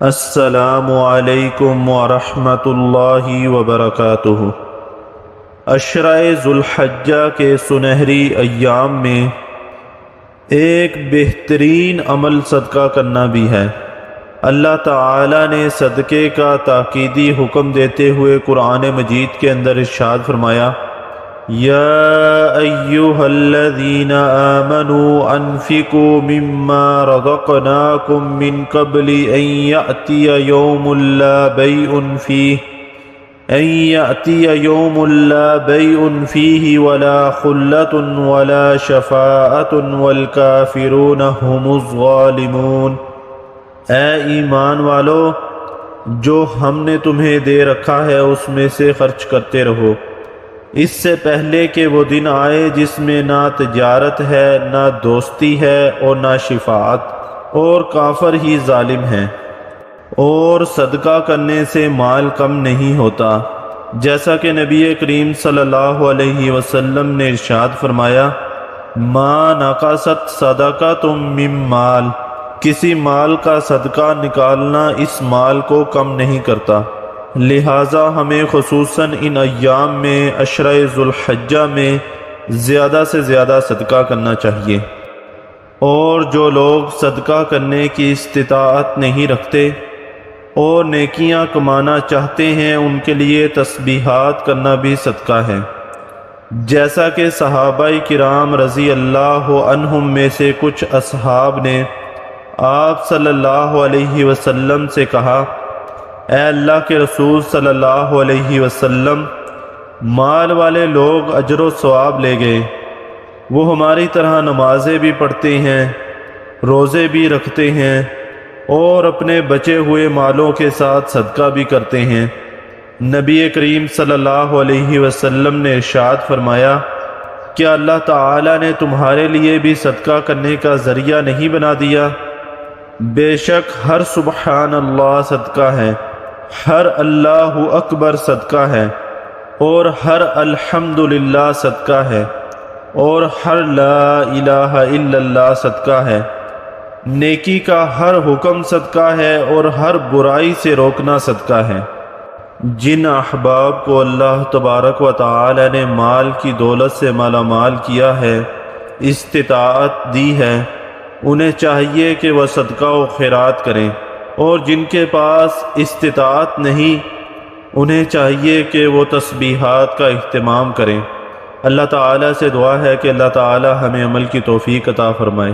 السلام علیکم ورحمۃ اللہ وبرکاتہ۔ عشرہ ذو الحجہ کے سنہری ایام میں ایک بہترین عمل صدقہ کرنا بھی ہے۔ اللہ تعالی نے صدقے کا تاکیدی حکم دیتے ہوئے قرآن مجید کے اندر ارشاد فرمایا، یا ایہا الذین آمنوا انفقوا مما رزقناکم من قبل ان یأتی یوم لا بیع فیہ ولا خلۃ ولا شفاعۃ والکافرون هم الظالمون۔ اے ایمان والو، جو ہم نے تمہیں دے رکھا ہے اس میں سے خرچ کرتے رہو، اس سے پہلے کہ وہ دن آئے جس میں نہ تجارت ہے، نہ دوستی ہے اور نہ شفاعت، اور کافر ہی ظالم ہیں۔ اور صدقہ کرنے سے مال کم نہیں ہوتا، جیسا کہ نبی کریم صلی اللہ علیہ وسلم نے ارشاد فرمایا، ما نقصت صدقۃ من مال، کسی مال کا صدقہ نکالنا اس مال کو کم نہیں کرتا۔ لہٰذا ہمیں خصوصاً ان ایام میں عشرہ ذو الحجہ میں زیادہ سے زیادہ صدقہ کرنا چاہیے۔ اور جو لوگ صدقہ کرنے کی استطاعت نہیں رکھتے اور نیکیاں کمانا چاہتے ہیں، ان کے لیے تسبیحات کرنا بھی صدقہ ہے، جیسا کہ صحابہ کرام رضی اللہ عنہم میں سے کچھ اصحاب نے آپ صلی اللہ علیہ وسلم سے کہا، اے اللہ کے رسول صلی اللہ علیہ وسلم، مال والے لوگ اجر و ثواب لے گئے، وہ ہماری طرح نمازیں بھی پڑھتے ہیں، روزے بھی رکھتے ہیں اور اپنے بچے ہوئے مالوں کے ساتھ صدقہ بھی کرتے ہیں۔ نبی کریم صلی اللہ علیہ وسلم نے ارشاد فرمایا، کیا اللہ تعالی نے تمہارے لیے بھی صدقہ کرنے کا ذریعہ نہیں بنا دیا؟ بے شک ہر سبحان اللہ صدقہ ہے، ہر اللہ اکبر صدقہ ہے، اور ہر الحمدللہ صدقہ ہے، اور ہر لا الہ الا اللہ صدقہ ہے۔ نیکی کا ہر حکم صدقہ ہے اور ہر برائی سے روکنا صدقہ ہے۔ جن احباب کو اللہ تبارک و تعالی نے مال کی دولت سے مالا مال کیا ہے، استطاعت دی ہے، انہیں چاہیے کہ وہ صدقہ و خیرات کریں، اور جن کے پاس استطاعت نہیں، انہیں چاہیے کہ وہ تسبیحات کا اہتمام کریں۔ اللہ تعالیٰ سے دعا ہے کہ اللہ تعالیٰ ہمیں عمل کی توفیق عطا فرمائے۔